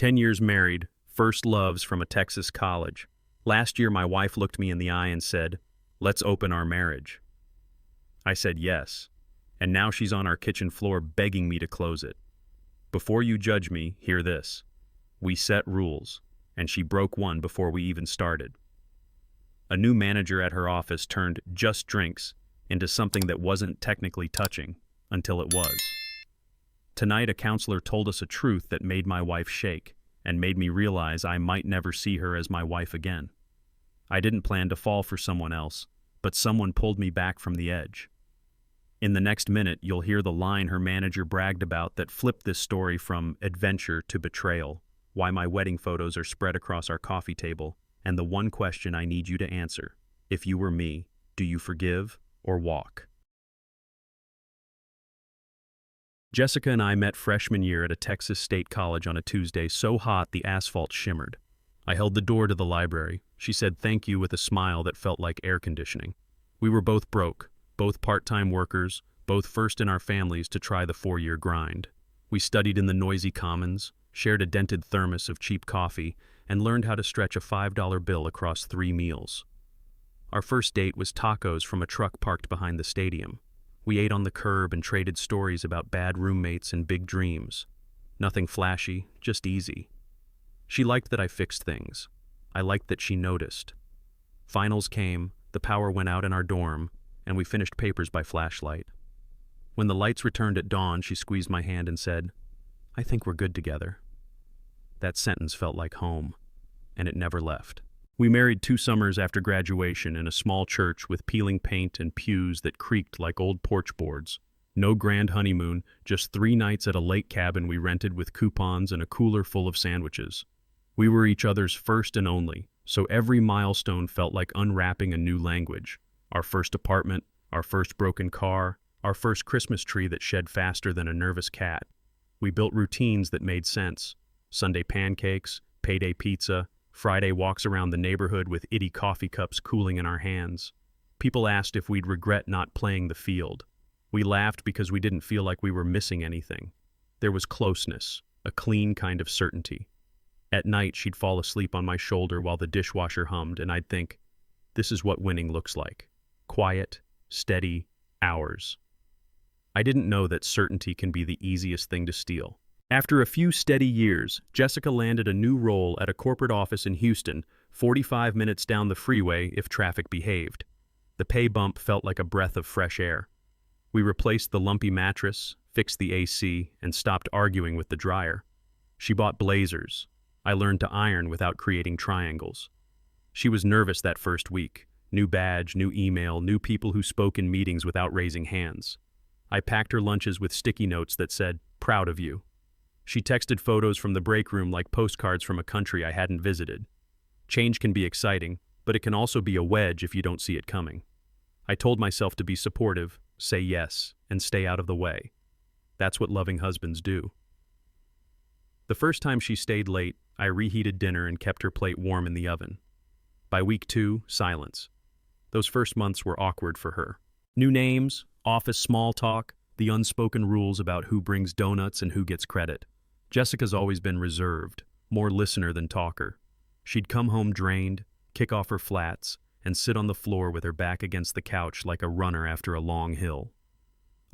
10 years married, first loves from a Texas college. Last year my wife looked me in the eye and said, "Let's open our marriage." I said yes, and now she's on our kitchen floor begging me to close it. Before you judge me, hear this. We set rules, and she broke one before we even started. A new manager at her office turned just drinks into something that wasn't technically touching until it was. Tonight a counselor told us a truth that made my wife shake and made me realize I might never see her as my wife again. I didn't plan to fall for someone else, but someone pulled me back from the edge. In the next minute, you'll hear the line her manager bragged about that flipped this story from adventure to betrayal, why my wedding photos are spread across our coffee table, and the one question I need you to answer. If you were me, do you forgive or walk? Jessica and I met freshman year at a Texas state college on a Tuesday so hot the asphalt shimmered. I held the door to the library. She said thank you with a smile that felt like air conditioning. We were both broke, both part-time workers, both first in our families to try the 4-year grind. We studied in the noisy commons, shared a dented thermos of cheap coffee, and learned how to stretch a $5 bill across 3 meals. Our first date was tacos from a truck parked behind the stadium. We ate on the curb and traded stories about bad roommates and big dreams. Nothing flashy, just easy. She liked that I fixed things. I liked that she noticed. Finals came, the power went out in our dorm, and we finished papers by flashlight. When the lights returned at dawn, she squeezed my hand and said, "I think we're good together." That sentence felt like home, and it never left. We married 2 summers after graduation in a small church with peeling paint and pews that creaked like old porch boards. No grand honeymoon, just 3 nights at a lake cabin we rented with coupons and a cooler full of sandwiches. We were each other's first and only, so every milestone felt like unwrapping a new language. Our first apartment, our first broken car, our first Christmas tree that shed faster than a nervous cat. We built routines that made sense. Sunday pancakes, payday pizza, Friday walks around the neighborhood with itty coffee cups cooling in our hands. People asked if we'd regret not playing the field. We laughed because we didn't feel like we were missing anything. There was closeness, a clean kind of certainty. At night, she'd fall asleep on my shoulder while the dishwasher hummed, and I'd think, this is what winning looks like. Quiet, steady, hours. I didn't know that certainty can be the easiest thing to steal. After a few steady years, Jessica landed a new role at a corporate office in Houston, 45 minutes down the freeway if traffic behaved. The pay bump felt like a breath of fresh air. We replaced the lumpy mattress, fixed the AC, and stopped arguing with the dryer. She bought blazers. I learned to iron without creating triangles. She was nervous that first week. New badge, new email, new people who spoke in meetings without raising hands. I packed her lunches with sticky notes that said, "Proud of you." She texted photos from the break room like postcards from a country I hadn't visited. Change can be exciting, but it can also be a wedge if you don't see it coming. I told myself to be supportive, say yes, and stay out of the way. That's what loving husbands do. The first time she stayed late, I reheated dinner and kept her plate warm in the oven. By week 2, silence. Those first months were awkward for her. New names, office small talk, the unspoken rules about who brings donuts and who gets credit. Jessica's always been reserved, more listener than talker. She'd come home drained, kick off her flats, and sit on the floor with her back against the couch like a runner after a long hill.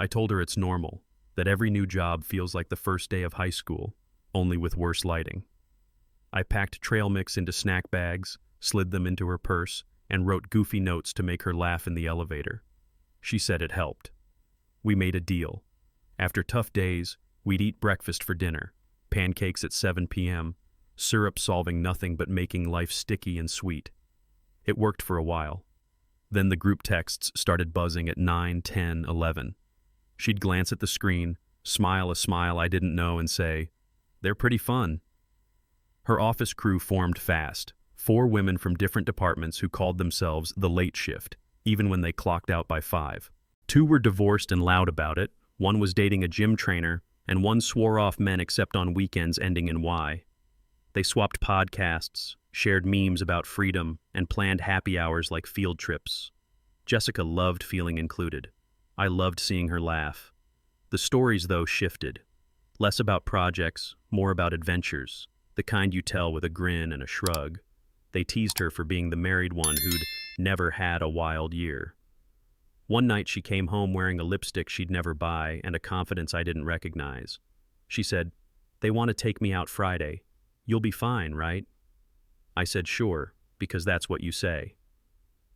I told her it's normal, that every new job feels like the first day of high school, only with worse lighting. I packed trail mix into snack bags, slid them into her purse, and wrote goofy notes to make her laugh in the elevator. She said it helped. We made a deal. After tough days, we'd eat breakfast for dinner, pancakes at 7 p.m., syrup solving nothing but making life sticky and sweet. It worked for a while. Then the group texts started buzzing at 9, 10, 11. She'd glance at the screen, smile a smile I didn't know, and say, "They're pretty fun." Her office crew formed fast, 4 women from different departments who called themselves the late shift, even when they clocked out by 5. 2 were divorced and loud about it, 1 was dating a gym trainer, and 1 swore off men except on weekends ending in Y. They swapped podcasts, shared memes about freedom, and planned happy hours like field trips. Jessica loved feeling included. I loved seeing her laugh. The stories, though, shifted. Less about projects, more about adventures. the kind you tell with a grin and a shrug. They teased her for being the married one who'd never had a wild year. One night she came home wearing a lipstick she'd never buy and a confidence I didn't recognize. She said, "They want to take me out Friday. You'll be fine, right?" I said, "Sure, because that's what you say."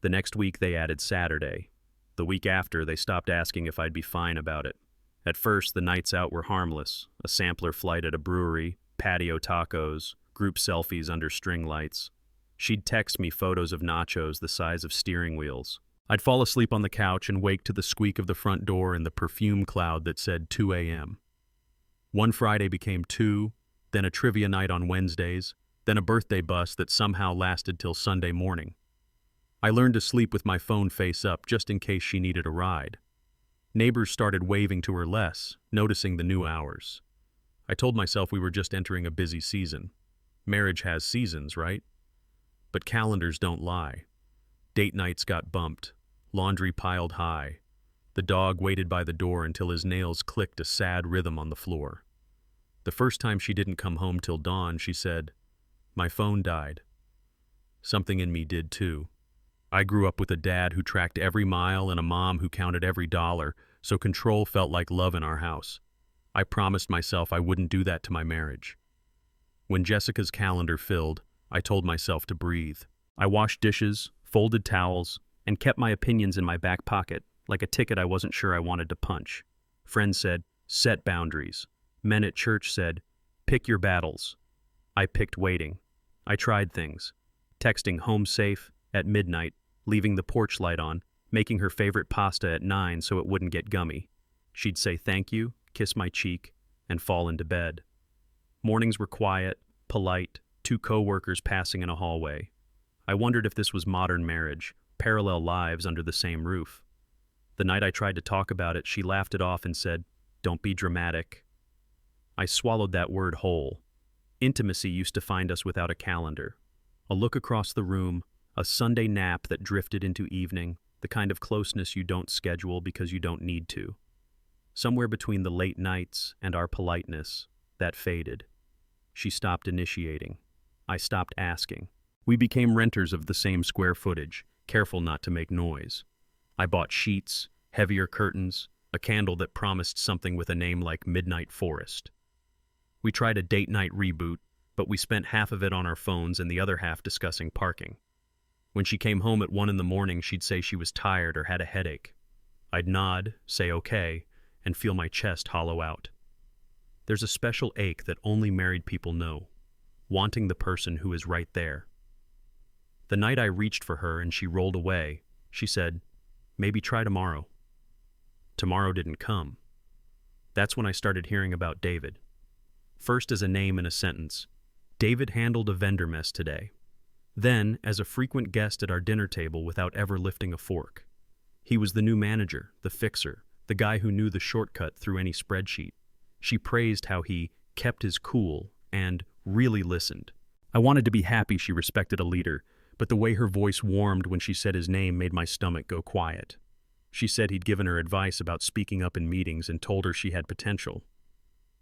The next week they added Saturday. The week after, they stopped asking if I'd be fine about it. At first, the nights out were harmless. A sampler flight at a brewery, patio tacos, group selfies under string lights. She'd text me photos of nachos the size of steering wheels. I'd fall asleep on the couch and wake to the squeak of the front door and the perfume cloud that said 2 a.m. One Friday became 2, then a trivia night on Wednesdays, then a birthday bus that somehow lasted till Sunday morning. I learned to sleep with my phone face up just in case she needed a ride. Neighbors started waving to her less, noticing the new hours. I told myself we were just entering a busy season. Marriage has seasons, right? But calendars don't lie. Date nights got bumped, laundry piled high. The dog waited by the door until his nails clicked a sad rhythm on the floor. The first time she didn't come home till dawn, she said, "My phone died." Something in me did too. I grew up with a dad who tracked every mile and a mom who counted every dollar, so control felt like love in our house. I promised myself I wouldn't do that to my marriage. When Jessica's calendar filled, I told myself to breathe. I washed dishes, folded towels, and kept my opinions in my back pocket, like a ticket I wasn't sure I wanted to punch. Friends said, "Set boundaries." Men at church said, "Pick your battles." I picked waiting. I tried things. Texting home safe at midnight, leaving the porch light on, making her favorite pasta at 9 so it wouldn't get gummy. She'd say thank you, kiss my cheek, and fall into bed. Mornings were quiet, polite, 2 co-workers passing in a hallway. I wondered if this was modern marriage, parallel lives under the same roof. The night I tried to talk about it, she laughed it off and said, "Don't be dramatic." I swallowed that word whole. Intimacy used to find us without a calendar. A look across the room, a Sunday nap that drifted into evening, the kind of closeness you don't schedule because you don't need to. Somewhere between the late nights and our politeness, that faded. She stopped initiating. I stopped asking. We became renters of the same square footage, careful not to make noise. I bought sheets, heavier curtains, a candle that promised something with a name like Midnight Forest. We tried a date night reboot, but we spent half of it on our phones and the other half discussing parking. When she came home at 1 in the morning, she'd say she was tired or had a headache. I'd nod, say okay, and feel my chest hollow out. There's a special ache that only married people know, wanting the person who is right there. The night I reached for her and she rolled away, she said, "Maybe try tomorrow." Tomorrow didn't come. That's when I started hearing about David. First as a name in a sentence. David handled a vendor mess today. Then as a frequent guest at our dinner table without ever lifting a fork. He was the new manager, the fixer, the guy who knew the shortcut through any spreadsheet. She praised how he kept his cool and really listened. I wanted to be happy she respected a leader, but the way her voice warmed when she said his name made my stomach go quiet. She said he'd given her advice about speaking up in meetings and told her she had potential.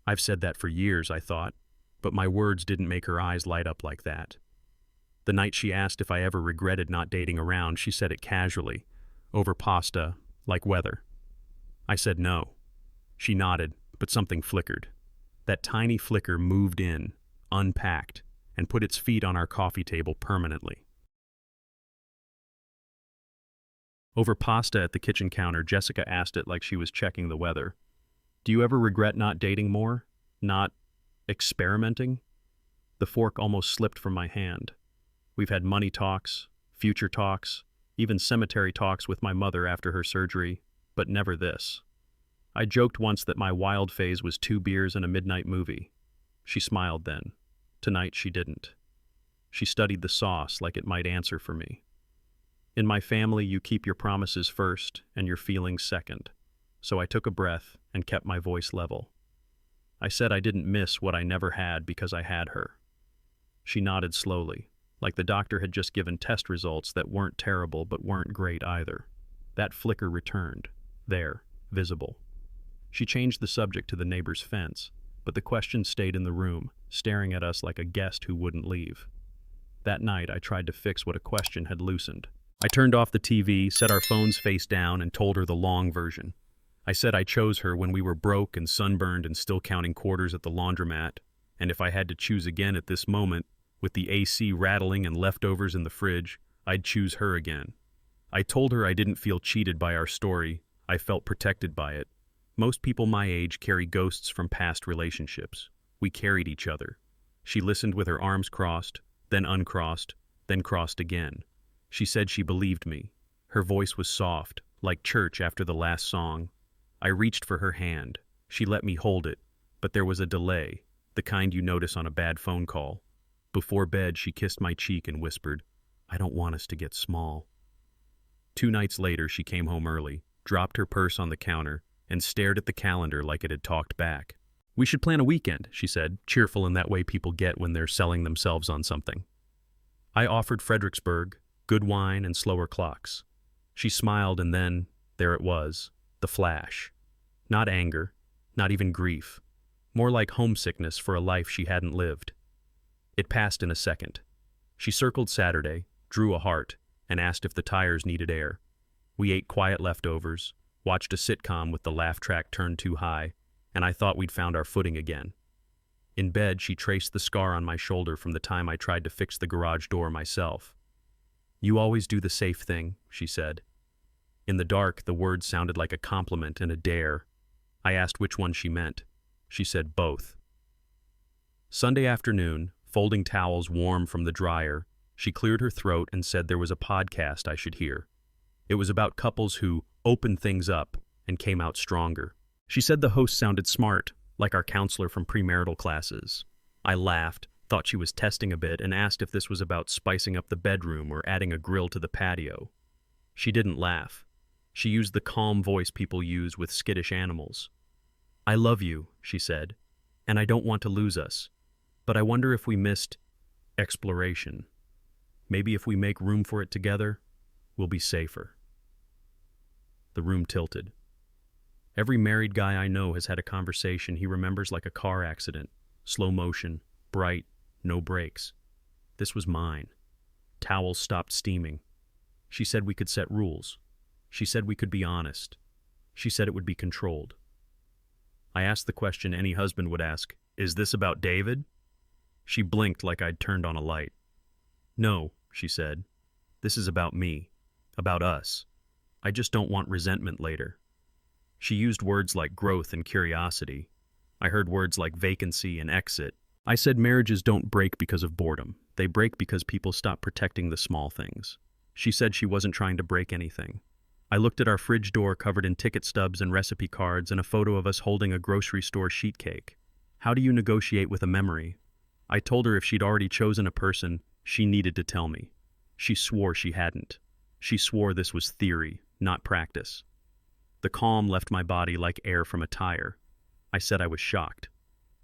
I've said that for years, I thought, but my words didn't make her eyes light up like that. The night she asked if I ever regretted not dating around, she said it casually, over pasta, like weather. I said no. She nodded, but something flickered. That tiny flicker moved in, unpacked, and put its feet on our coffee table permanently. Over pasta at the kitchen counter, Jessica asked it like she was checking the weather. "Do you ever regret not dating more? Not experimenting?" The fork almost slipped from my hand. We've had money talks, future talks, even cemetery talks with my mother after her surgery, but never this. I joked once that my wild phase was 2 beers and a midnight movie. She smiled then. Tonight she didn't. She studied the sauce like it might answer for me. In my family, you keep your promises first and your feelings second. So I took a breath and kept my voice level. I said I didn't miss what I never had because I had her. She nodded slowly, like the doctor had just given test results that weren't terrible but weren't great either. That flicker returned, there, visible. She changed the subject to the neighbor's fence, but the question stayed in the room, staring at us like a guest who wouldn't leave. That night, I tried to fix what a question had loosened. I turned off the TV, set our phones face down, and told her the long version. I said I chose her when we were broke and sunburned and still counting quarters at the laundromat, and if I had to choose again at this moment, with the AC rattling and leftovers in the fridge, I'd choose her again. I told her I didn't feel cheated by our story, I felt protected by it. Most people my age carry ghosts from past relationships. We carried each other. She listened with her arms crossed, then uncrossed, then crossed again. She said she believed me. Her voice was soft, like church after the last song. I reached for her hand. She let me hold it, but there was a delay, the kind you notice on a bad phone call. Before bed, she kissed my cheek and whispered, "I don't want us to get small." 2 nights later, she came home early, dropped her purse on the counter, and stared at the calendar like it had talked back. "We should plan a weekend," she said, cheerful in that way people get when they're selling themselves on something. I offered Fredericksburg, good wine and slower clocks. She smiled and then, there it was, the flash. Not anger, not even grief. More like homesickness for a life she hadn't lived. It passed in a second. She circled Saturday, drew a heart, and asked if the tires needed air. We ate quiet leftovers, watched a sitcom with the laugh track turned too high, and I thought we'd found our footing again. In bed, she traced the scar on my shoulder from the time I tried to fix the garage door myself. "You always do the safe thing," she said. In the dark, the words sounded like a compliment and a dare. I asked which one she meant. She said both. Sunday afternoon, folding towels warm from the dryer, she cleared her throat and said there was a podcast I should hear. It was about couples who opened things up and came out stronger. She said the host sounded smart, like our counselor from premarital classes. I laughed, thought she was testing a bit, and asked if this was about spicing up the bedroom or adding a grill to the patio. She didn't laugh. She used the calm voice people use with skittish animals. "I love you," she said, "and I don't want to lose us. But I wonder if we missed exploration. Maybe if we make room for it together, we'll be safer." The room tilted. Every married guy I know has had a conversation he remembers like a car accident, slow motion, bright, no brakes. This was mine. Towels stopped steaming. She said we could set rules. She said we could be honest. She said it would be controlled. I asked the question any husband would ask, "Is this about David?" She blinked like I'd turned on a light. "No," she said. "This is about me. About us. I just don't want resentment later." She used words like growth and curiosity. I heard words like vacancy and exit. I said marriages don't break because of boredom. They break because people stop protecting the small things. She said she wasn't trying to break anything. I looked at our fridge door covered in ticket stubs and recipe cards and a photo of us holding a grocery store sheet cake. How do you negotiate with a memory? I told her if she'd already chosen a person, she needed to tell me. She swore she hadn't. She swore this was theory, not practice. The calm left my body like air from a tire. I said I was shocked.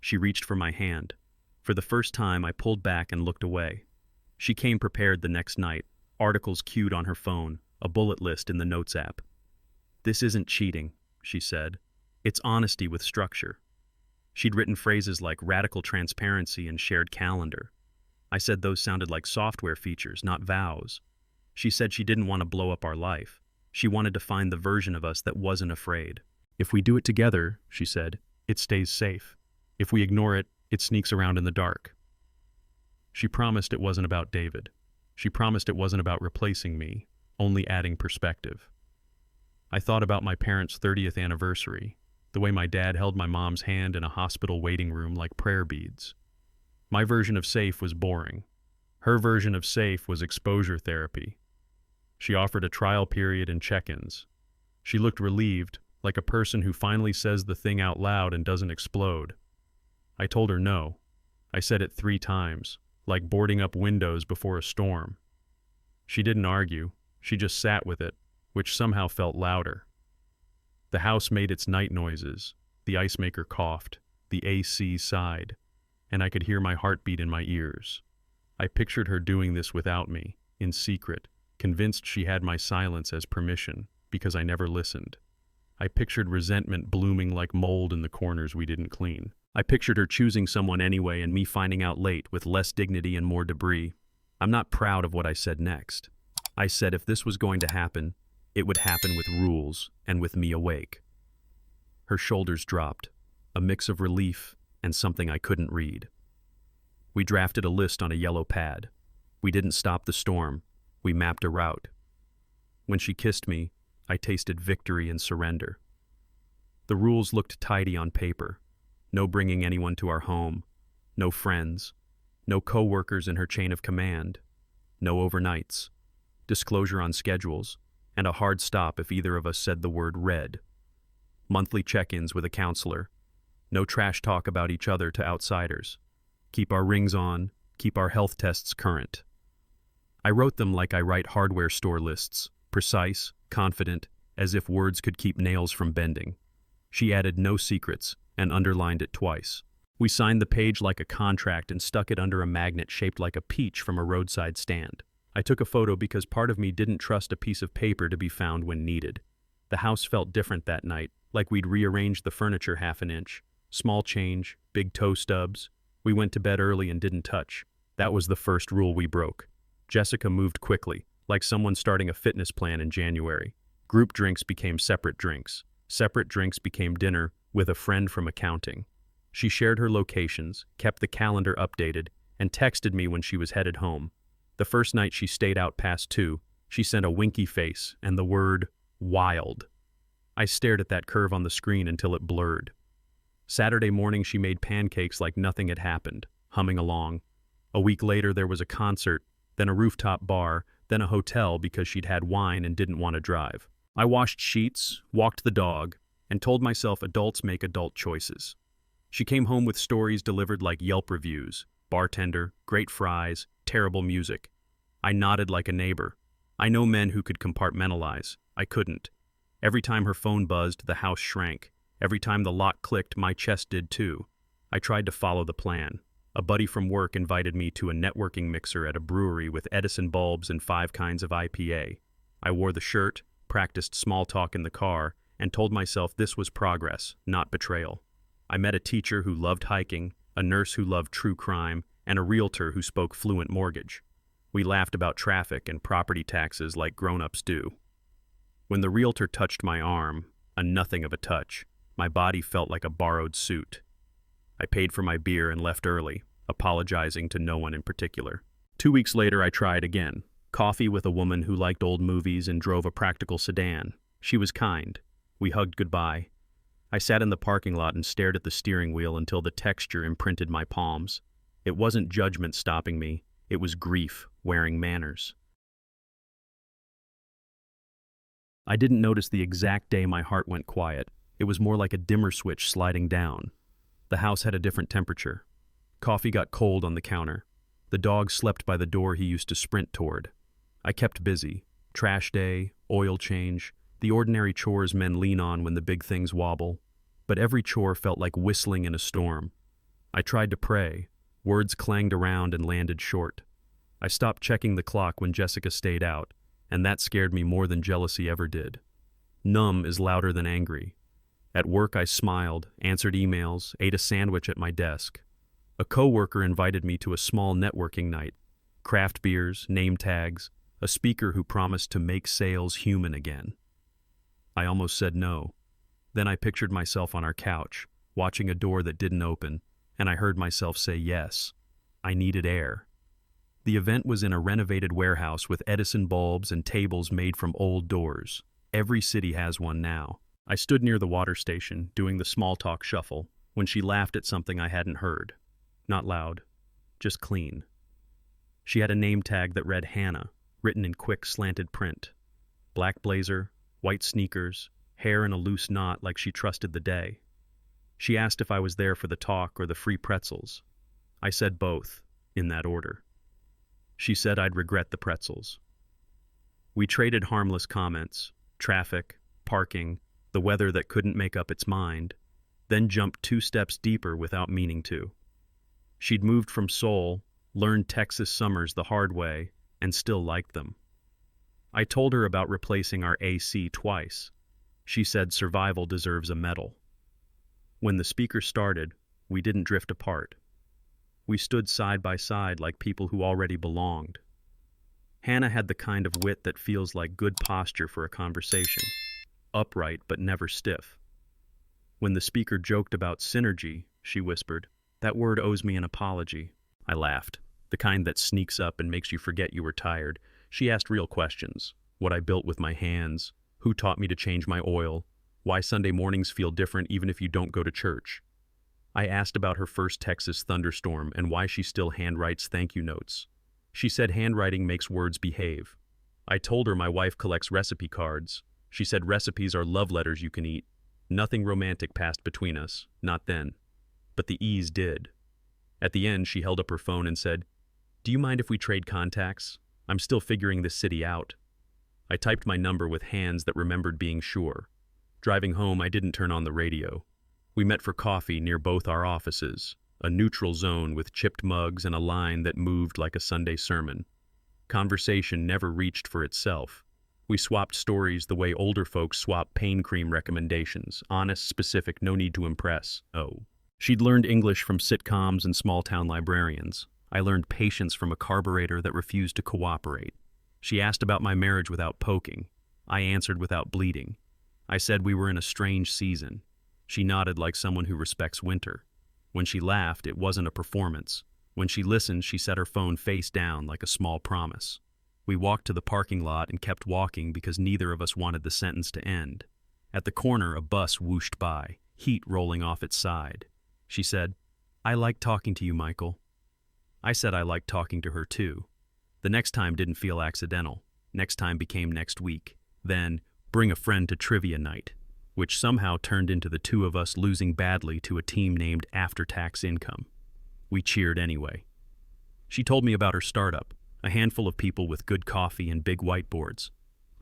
She reached for my hand. For the first time, I pulled back and looked away. She came prepared the next night, articles queued on her phone, a bullet list in the Notes app. "This isn't cheating," she said. "It's honesty with structure." She'd written phrases like radical transparency and shared calendar. I said those sounded like software features, not vows. She said she didn't want to blow up our life. She wanted to find the version of us that wasn't afraid. "If we do it together," she said, "it stays safe. If we ignore it, it sneaks around in the dark." She promised it wasn't about David. She promised it wasn't about replacing me, only adding perspective. I thought about my parents' 30th anniversary, the way my dad held my mom's hand in a hospital waiting room like prayer beads. My version of safe was boring. Her version of safe was exposure therapy. She offered a trial period and check-ins. She looked relieved, like a person who finally says the thing out loud and doesn't explode. I told her no. I said it 3 times, like boarding up windows before a storm. She didn't argue. She just sat with it, which somehow felt louder. The house made its night noises. The ice maker coughed. The AC sighed. And I could hear my heartbeat in my ears. I pictured her doing this without me, in secret, convinced she had my silence as permission, because I never listened. I pictured resentment blooming like mold in the corners we didn't clean. I pictured her choosing someone anyway and me finding out late with less dignity and more debris. I'm not proud of what I said next. I said if this was going to happen, it would happen with rules and with me awake. Her shoulders dropped, a mix of relief and something I couldn't read. We drafted a list on a yellow pad. We didn't stop the storm. We mapped a route. When she kissed me, I tasted victory and surrender. The rules looked tidy on paper. No bringing anyone to our home. No friends. No co-workers in her chain of command. No overnights. Disclosure on schedules. And a hard stop if either of us said the word red. Monthly check-ins with a counselor. No trash talk about each other to outsiders. Keep our rings on. Keep our health tests current. I wrote them like I write hardware store lists. Precise, confident, as if words could keep nails from bending. She added no secrets and underlined it twice. We signed the page like a contract and stuck it under a magnet shaped like a peach from a roadside stand. I took a photo because part of me didn't trust a piece of paper to be found when needed. The house felt different that night, like we'd rearranged the furniture half an inch. Small change, big toe stubs. We went to bed early and didn't touch. That was the first rule we broke. Jessica moved quickly, like someone starting a fitness plan in January. Group drinks became separate drinks. Separate drinks became dinner with a friend from accounting. She shared her locations, kept the calendar updated, and texted me when she was headed home. The first night she stayed out past 2, she sent a winky face and the word, wild. I stared at that curve on the screen until it blurred. Saturday morning she made pancakes like nothing had happened, humming along. A week later there was a concert, then a rooftop bar, then a hotel because she'd had wine and didn't want to drive. I washed sheets, walked the dog, and told myself adults make adult choices. She came home with stories delivered like Yelp reviews. Bartender, great fries, terrible music. I nodded like a neighbor. I know men who could compartmentalize. I couldn't. Every time her phone buzzed, the house shrank. Every time the lock clicked, my chest did too. I tried to follow the plan. A buddy from work invited me to a networking mixer at a brewery with Edison bulbs and 5 kinds of IPA. I wore the shirt, practiced small talk in the car, and told myself this was progress, not betrayal. I met a teacher who loved hiking, a nurse who loved true crime, and a realtor who spoke fluent mortgage. We laughed about traffic and property taxes like grown-ups do. When the realtor touched my arm, a nothing of a touch, my body felt like a borrowed suit. I paid for my beer and left early, apologizing to no one in particular. 2 weeks later I tried again. Coffee with a woman who liked old movies and drove a practical sedan. She was kind. We hugged goodbye. I sat in the parking lot and stared at the steering wheel until the texture imprinted my palms. It wasn't judgment stopping me. It was grief wearing manners. I didn't notice the exact day my heart went quiet. It was more like a dimmer switch sliding down. The house had a different temperature. Coffee got cold on the counter. The dog slept by the door he used to sprint toward. I kept busy. Trash day, oil change, the ordinary chores men lean on when the big things wobble. But every chore felt like whistling in a storm. I tried to pray. Words clanged around and landed short. I stopped checking the clock when Jessica stayed out, and that scared me more than jealousy ever did. Numb is louder than angry. At work I smiled, answered emails, ate a sandwich at my desk. A coworker invited me to a small networking night. Craft beers, name tags, a speaker who promised to make sales human again. I almost said no. Then I pictured myself on our couch, watching a door that didn't open, and I heard myself say yes. I needed air. The event was in a renovated warehouse with Edison bulbs and tables made from old doors. Every city has one now. I stood near the water station, doing the small talk shuffle, when she laughed at something I hadn't heard. Not loud, just clean. She had a name tag that read Hannah, written in quick slanted print. Black blazer, white sneakers, hair in a loose knot like she trusted the day. She asked if I was there for the talk or the free pretzels. I said both, in that order. She said I'd regret the pretzels. We traded harmless comments, traffic, parking, the weather that couldn't make up its mind, then jumped 2 steps deeper without meaning to. She'd moved from Seoul, learned Texas summers the hard way, and still liked them. I told her about replacing our AC twice. She said survival deserves a medal. When the speaker started, We didn't drift apart. We stood side by side like people who already belonged. Hannah had the kind of wit that feels like good posture for a conversation, upright but never stiff. When the speaker joked about synergy, she whispered, "That word owes me an apology." I laughed, the kind that sneaks up and makes you forget you were tired. She asked real questions: what I built with my hands, who taught me to change my oil, why Sunday mornings feel different even if you don't go to church. I asked about her first Texas thunderstorm and why she still handwrites thank you notes. She said handwriting makes words behave. I told her my wife collects recipe cards. She said recipes are love letters you can eat. Nothing romantic passed between us, not then. But the E's did. At the end, she held up her phone and said, "Do you mind if we trade contacts? I'm still figuring this city out." I typed my number with hands that remembered being sure. Driving home, I didn't turn on the radio. We met for coffee near both our offices, a neutral zone with chipped mugs and a line that moved like a Sunday sermon. Conversation never reached for itself. We swapped stories the way older folks swap pain cream recommendations, honest, specific, no need to impress. Oh. She'd learned English from sitcoms and small-town librarians. I learned patience from a carburetor that refused to cooperate. She asked about my marriage without poking. I answered without bleeding. I said we were in a strange season. She nodded like someone who respects winter. When she laughed, it wasn't a performance. When she listened, she set her phone face down like a small promise. We walked to the parking lot and kept walking because neither of us wanted the sentence to end. At the corner, a bus whooshed by, heat rolling off its side. She said, "I like talking to you, Michael." I said I liked talking to her too. The next time didn't feel accidental. Next time became next week. Then, bring a friend to trivia night, which somehow turned into the two of us losing badly to a team named After-Tax Income. We cheered anyway. She told me about her startup, a handful of people with good coffee and big whiteboards.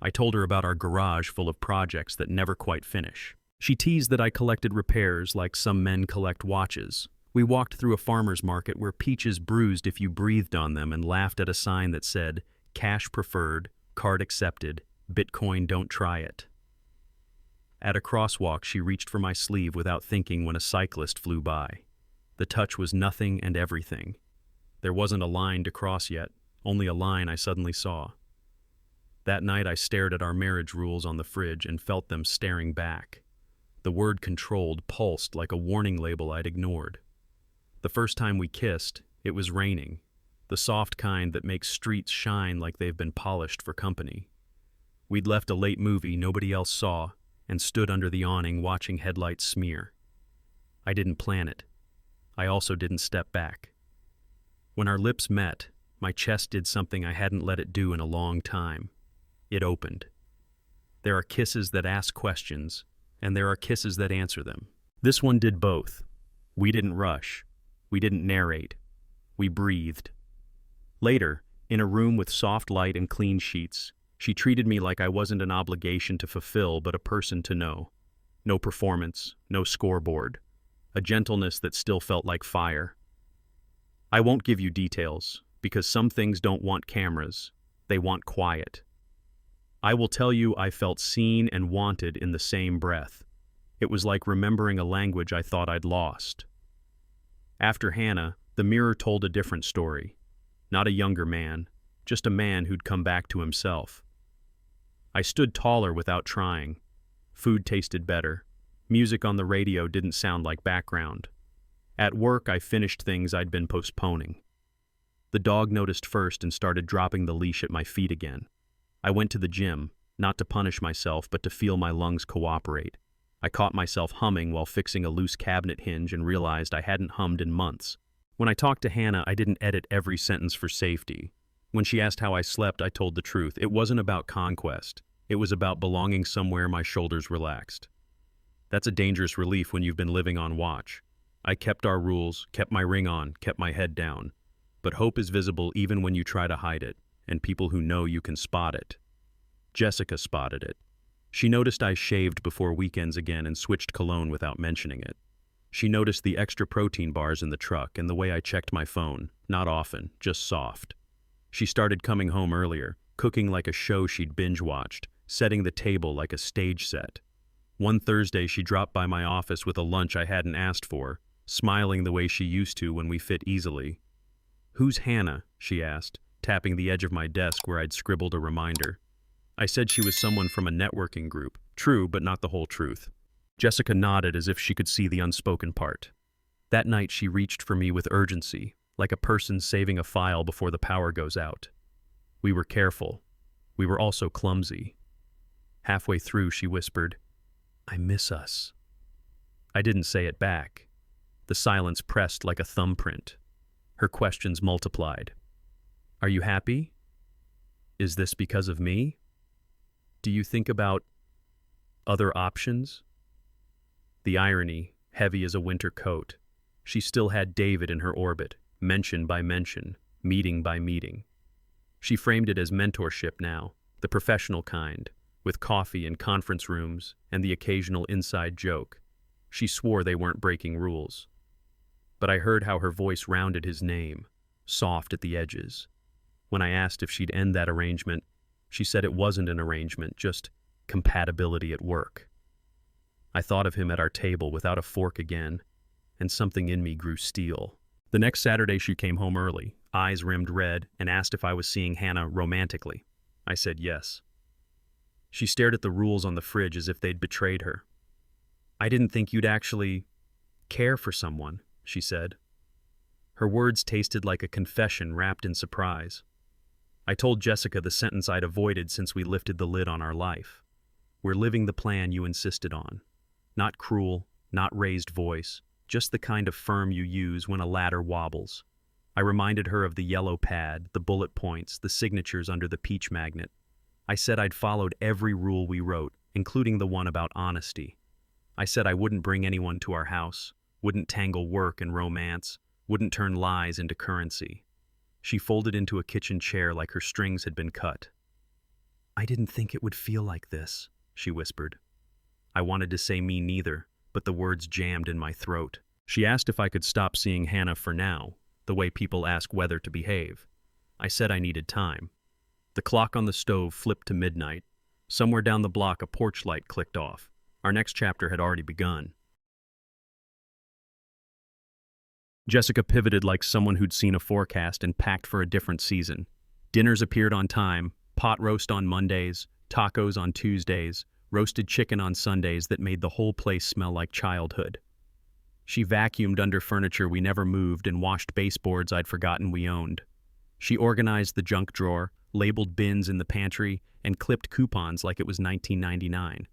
I told her about our garage full of projects that never quite finish. She teased that I collected repairs like some men collect watches. We walked through a farmer's market where peaches bruised if you breathed on them and laughed at a sign that said, "Cash preferred, card accepted, Bitcoin don't try it." At a crosswalk, she reached for my sleeve without thinking when a cyclist flew by. The touch was nothing and everything. There wasn't a line to cross yet, only a line I suddenly saw. That night I stared at our marriage rules on the fridge and felt them staring back. The word controlled pulsed like a warning label I'd ignored. The first time we kissed, it was raining, the soft kind that makes streets shine like they've been polished for company. We'd left a late movie nobody else saw and stood under the awning watching headlights smear. I didn't plan it. I also didn't step back. When our lips met, my chest did something I hadn't let it do in a long time. It opened. There are kisses that ask questions, and there are kisses that answer them. This one did both. We didn't rush. We didn't narrate. We breathed. Later, in a room with soft light and clean sheets, she treated me like I wasn't an obligation to fulfill but a person to know. No performance, no scoreboard. A gentleness that still felt like fire. I won't give you details, because some things don't want cameras. They want quiet. I will tell you I felt seen and wanted in the same breath. It was like remembering a language I thought I'd lost. After Hannah, the mirror told a different story. Not a younger man, just a man who'd come back to himself. I stood taller without trying. Food tasted better. Music on the radio didn't sound like background. At work, I finished things I'd been postponing. The dog noticed first and started dropping the leash at my feet again. I went to the gym, not to punish myself, but to feel my lungs cooperate. I caught myself humming while fixing a loose cabinet hinge and realized I hadn't hummed in months. When I talked to Hannah, I didn't edit every sentence for safety. When she asked how I slept, I told the truth. It wasn't about conquest. It was about belonging somewhere my shoulders relaxed. That's a dangerous relief when you've been living on watch. I kept our rules, kept my ring on, kept my head down. But hope is visible even when you try to hide it, and people who know you can spot it. Jessica spotted it. She noticed I shaved before weekends again and switched cologne without mentioning it. She noticed the extra protein bars in the truck and the way I checked my phone, not often, just soft. She started coming home earlier, cooking like a show she'd binge-watched, setting the table like a stage set. One Thursday, she dropped by my office with a lunch I hadn't asked for, smiling the way she used to when we fit easily. "Who's Hannah?" she asked, tapping the edge of my desk where I'd scribbled a reminder. I said she was someone from a networking group. True, but not the whole truth. Jessica nodded as if she could see the unspoken part. That night she reached for me with urgency, like a person saving a file before the power goes out. We were careful. We were also clumsy. Halfway through, she whispered, "I miss us." I didn't say it back. The silence pressed like a thumbprint. Her questions multiplied. "Are you happy? Is this because of me? Do you think about other options?" The irony, heavy as a winter coat. She still had David in her orbit, mention by mention, meeting by meeting. She framed it as mentorship now, the professional kind, with coffee in conference rooms and the occasional inside joke. She swore they weren't breaking rules. But I heard how her voice rounded his name, soft at the edges. When I asked if she'd end that arrangement, she said it wasn't an arrangement, just compatibility at work. I thought of him at our table without a fork again, and something in me grew steel. The next Saturday she came home early, eyes rimmed red, and asked if I was seeing Hannah romantically. I said yes. She stared at the rules on the fridge as if they'd betrayed her. "I didn't think you'd actually care for someone," she said. Her words tasted like a confession wrapped in surprise. I told Jessica the sentence I'd avoided since we lifted the lid on our life. "We're living the plan you insisted on. Not cruel, not raised voice, just the kind of firm you use when a ladder wobbles." I reminded her of the yellow pad, the bullet points, the signatures under the peach magnet. I said I'd followed every rule we wrote, including the one about honesty. I said I wouldn't bring anyone to our house, wouldn't tangle work and romance, wouldn't turn lies into currency. She folded into a kitchen chair like her strings had been cut. "I didn't think it would feel like this," she whispered. I wanted to say me neither, but the words jammed in my throat. She asked if I could stop seeing Hannah for now, the way people ask whether to behave. I said I needed time. The clock on the stove flipped to midnight. Somewhere down the block, a porch light clicked off. Our next chapter had already begun. Jessica pivoted like someone who'd seen a forecast and packed for a different season. Dinners appeared on time, pot roast on Mondays, tacos on Tuesdays, roasted chicken on Sundays that made the whole place smell like childhood. She vacuumed under furniture we never moved and washed baseboards I'd forgotten we owned. She organized the junk drawer, labeled bins in the pantry, and clipped coupons like it was 1999.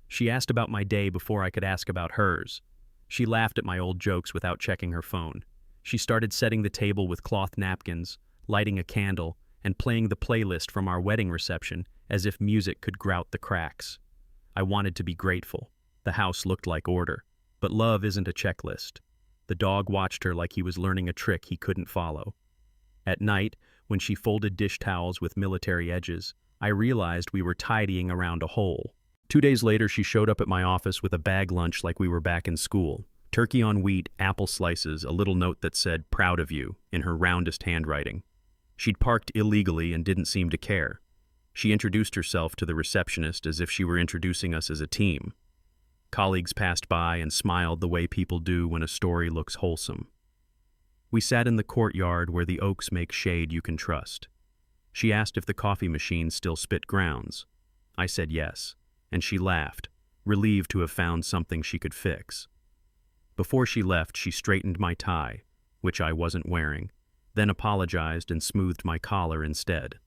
She asked about my day before I could ask about hers. She laughed at my old jokes without checking her phone. She started setting the table with cloth napkins, lighting a candle, and playing the playlist from our wedding reception as if music could grout the cracks. I wanted to be grateful. The house looked like order. But love isn't a checklist. The dog watched her like he was learning a trick he couldn't follow. At night, when she folded dish towels with military edges, I realized we were tidying around a hole. 2 days later, she showed up at my office with a bag lunch like we were back in school. Turkey on wheat, apple slices, a little note that said, "Proud of you," in her roundest handwriting. She'd parked illegally and didn't seem to care. She introduced herself to the receptionist as if she were introducing us as a team. Colleagues passed by and smiled the way people do when a story looks wholesome. We sat in the courtyard where the oaks make shade you can trust. She asked if the coffee machine still spit grounds. I said yes, and she laughed, relieved to have found something she could fix. Before she left, she straightened my tie, which I wasn't wearing, then apologized and smoothed my collar instead.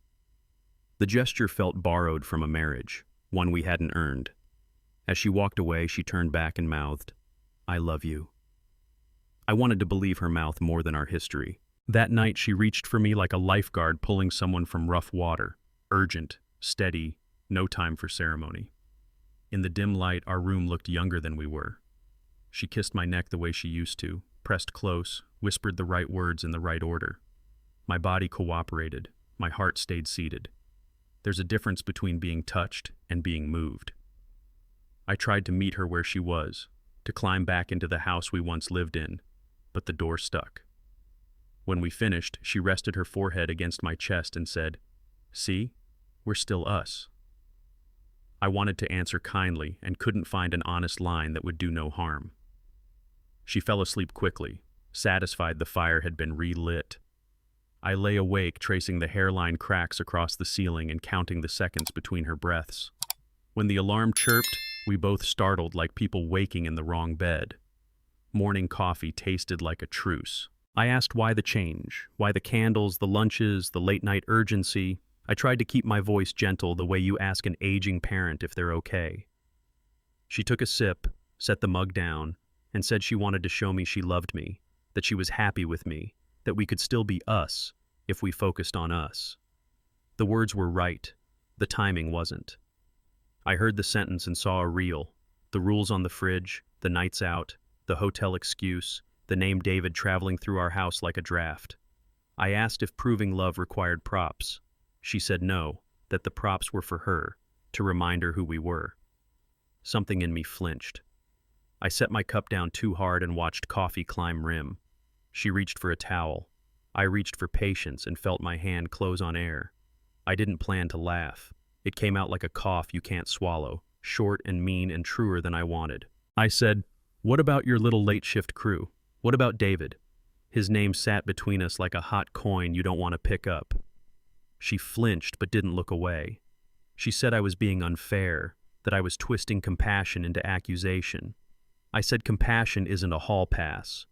The gesture felt borrowed from a marriage, one we hadn't earned. As she walked away, she turned back and mouthed, "I love you." I wanted to believe her mouth more than our history. That night, she reached for me like a lifeguard pulling someone from rough water, urgent, steady, no time for ceremony. In the dim light, our room looked younger than we were. She kissed my neck the way she used to, pressed close, whispered the right words in the right order. My body cooperated, my heart stayed seated. There's a difference between being touched and being moved. I tried to meet her where she was, to climb back into the house we once lived in, but the door stuck. When we finished, she rested her forehead against my chest and said, "See, we're still us." I wanted to answer kindly and couldn't find an honest line that would do no harm. She fell asleep quickly, satisfied the fire had been relit. I lay awake, tracing the hairline cracks across the ceiling and counting the seconds between her breaths. When the alarm chirped, we both startled like people waking in the wrong bed. Morning coffee tasted like a truce. I asked why the change, why the candles, the lunches, the late-night urgency. I tried to keep my voice gentle, the way you ask an aging parent if they're okay. She took a sip, set the mug down, and said she wanted to show me she loved me, that she was happy with me, that we could still be us if we focused on us. The words were right. The timing wasn't. I heard the sentence and saw a reel. The rules on the fridge, the nights out, the hotel excuse, the name David traveling through our house like a draft. I asked if proving love required props. She said no, that the props were for her, to remind her who we were. Something in me flinched. I set my cup down too hard and watched coffee climb rim. She reached for a towel. I reached for patience and felt my hand close on air. I didn't plan to laugh. It came out like a cough you can't swallow, short and mean and truer than I wanted. I said, "What about your little late shift crew? What about David?" His name sat between us like a hot coin you don't want to pick up. She flinched but didn't look away. She said I was being unfair, that I was twisting compassion into accusation. I said compassion isn't a hall pass.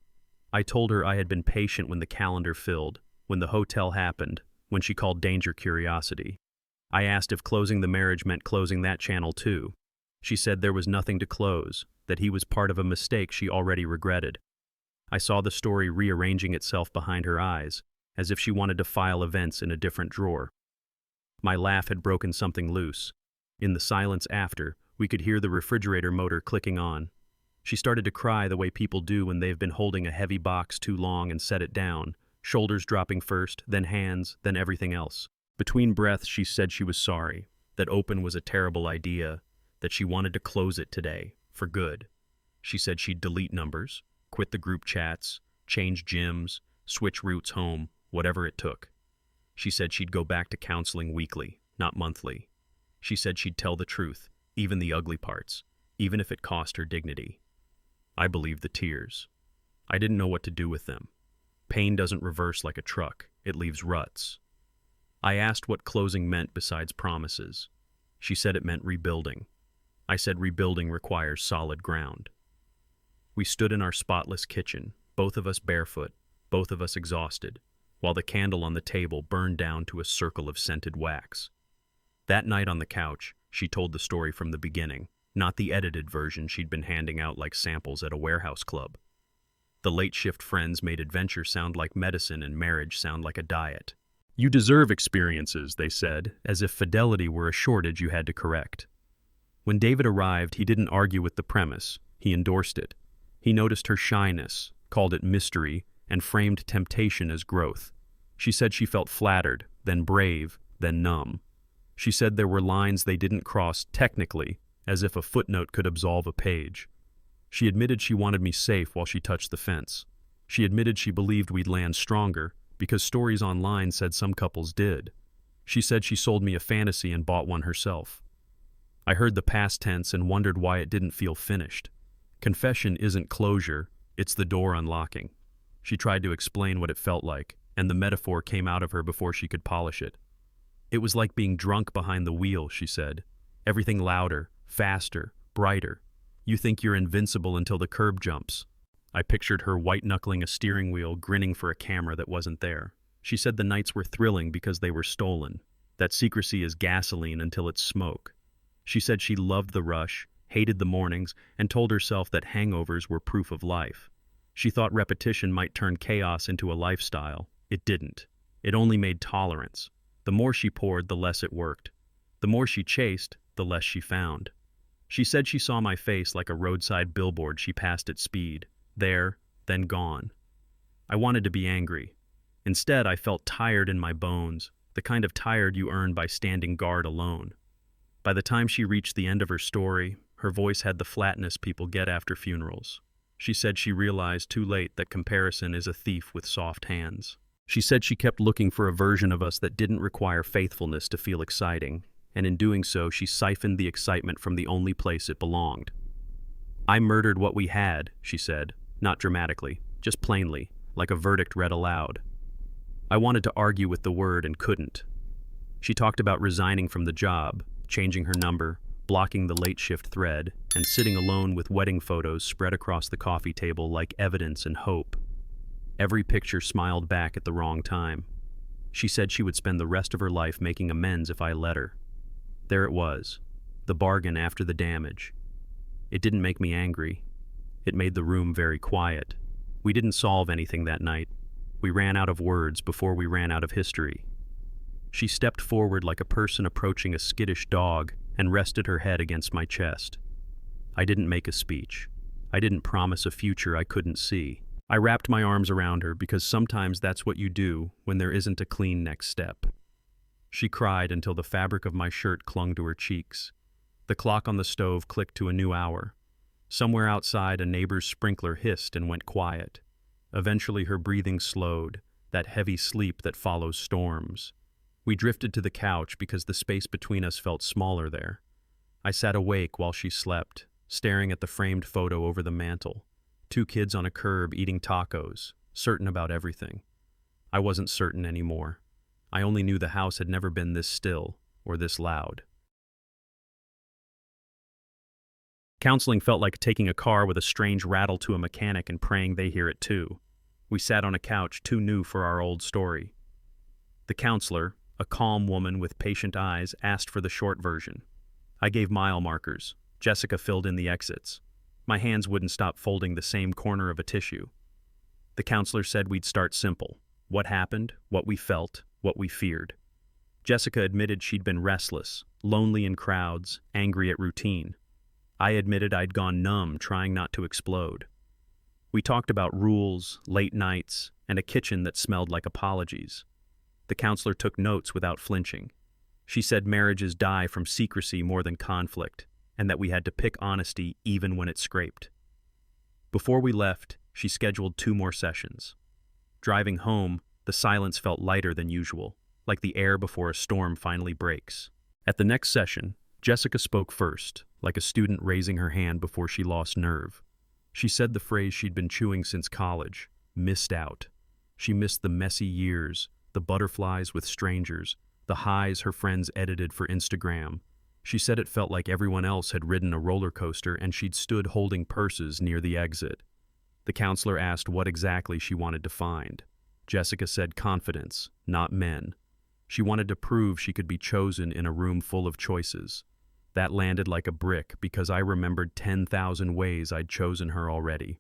I told her I had been patient when the calendar filled, when the hotel happened, when she called danger curiosity. I asked if closing the marriage meant closing that channel too. She said there was nothing to close, that he was part of a mistake she already regretted. I saw the story rearranging itself behind her eyes, as if she wanted to file events in a different drawer. My laugh had broken something loose. In the silence after, we could hear the refrigerator motor clicking on. She started to cry the way people do when they've been holding a heavy box too long and set it down, shoulders dropping first, then hands, then everything else. Between breaths, she said she was sorry, that open was a terrible idea, that she wanted to close it today, for good. She said she'd delete numbers, quit the group chats, change gyms, switch routes home, whatever it took. She said she'd go back to counseling weekly, not monthly. She said she'd tell the truth, even the ugly parts, even if it cost her dignity. I believed the tears. I didn't know what to do with them. Pain doesn't reverse like a truck, it leaves ruts. I asked what closing meant besides promises. She said it meant rebuilding. I said rebuilding requires solid ground. We stood in our spotless kitchen, both of us barefoot, both of us exhausted, while the candle on the table burned down to a circle of scented wax. That night on the couch, she told the story from the beginning, not the edited version she'd been handing out like samples at a warehouse club. The late shift friends made adventure sound like medicine and marriage sound like a diet. You deserve experiences, they said, as if fidelity were a shortage you had to correct. When David arrived, he didn't argue with the premise, he endorsed it. He noticed her shyness, called it mystery, and framed temptation as growth. She said she felt flattered, then brave, then numb. She said there were lines they didn't cross technically, as if a footnote could absolve a page. She admitted she wanted me safe while she touched the fence. She admitted she believed we'd land stronger, because stories online said some couples did. She said she sold me a fantasy and bought one herself. I heard the past tense and wondered why it didn't feel finished. Confession isn't closure, it's the door unlocking. She tried to explain what it felt like, and the metaphor came out of her before she could polish it. It was like being drunk behind the wheel, she said. Everything louder, faster, brighter. You think you're invincible until the curb jumps. I pictured her white-knuckling a steering wheel, grinning for a camera that wasn't there. She said the nights were thrilling because they were stolen, that secrecy is gasoline until it's smoke. She said she loved the rush, hated the mornings, and told herself that hangovers were proof of life. She thought repetition might turn chaos into a lifestyle. It didn't. It only made tolerance. The more she poured, the less it worked. The more she chased, the less she found. She said she saw my face like a roadside billboard she passed at speed. There, then gone. I wanted to be angry. Instead, I felt tired in my bones, the kind of tired you earn by standing guard alone. By the time she reached the end of her story, her voice had the flatness people get after funerals. She said she realized too late that comparison is a thief with soft hands. She said she kept looking for a version of us that didn't require faithfulness to feel exciting, and in doing so, she siphoned the excitement from the only place it belonged. I murdered what we had, she said. Not dramatically, just plainly, like a verdict read aloud. I wanted to argue with the word and couldn't. She talked about resigning from the job, changing her number, blocking the late shift thread, and sitting alone with wedding photos spread across the coffee table like evidence and hope. Every picture smiled back at the wrong time. She said she would spend the rest of her life making amends if I let her. There it was, the bargain after the damage. It didn't make me angry. It made the room very quiet. We didn't solve anything that night. We ran out of words before we ran out of history. She stepped forward like a person approaching a skittish dog and rested her head against my chest. I didn't make a speech. I didn't promise a future I couldn't see. I wrapped my arms around her because sometimes that's what you do when there isn't a clean next step. She cried until the fabric of my shirt clung to her cheeks. The clock on the stove clicked to a new hour. Somewhere outside, a neighbor's sprinkler hissed and went quiet. Eventually, her breathing slowed, that heavy sleep that follows storms. We drifted to the couch because the space between us felt smaller there. I sat awake while she slept, staring at the framed photo over the mantel. 2 kids on a curb eating tacos, certain about everything. I wasn't certain anymore. I only knew the house had never been this still or this loud. Counseling felt like taking a car with a strange rattle to a mechanic and praying they hear it too. We sat on a couch too new for our old story. The counselor, a calm woman with patient eyes, asked for the short version. I gave mile markers. Jessica filled in the exits. My hands wouldn't stop folding the same corner of a tissue. The counselor said we'd start simple. What happened, what we felt, what we feared. Jessica admitted she'd been restless, lonely in crowds, angry at routine. I admitted I'd gone numb, trying not to explode. We talked about rules, late nights, and a kitchen that smelled like apologies. The counselor took notes without flinching. She said marriages die from secrecy more than conflict, and that we had to pick honesty even when it scraped. Before we left, she scheduled 2 more sessions. Driving home, the silence felt lighter than usual, like the air before a storm finally breaks. At the next session, Jessica spoke first, like a student raising her hand before she lost nerve. She said the phrase she'd been chewing since college, missed out. She missed the messy years, the butterflies with strangers, the highs her friends edited for Instagram. She said it felt like everyone else had ridden a roller coaster and she'd stood holding purses near the exit. The counselor asked what exactly she wanted to find. Jessica said confidence, not men. She wanted to prove she could be chosen in a room full of choices. That landed like a brick because I remembered 10,000 ways I'd chosen her already.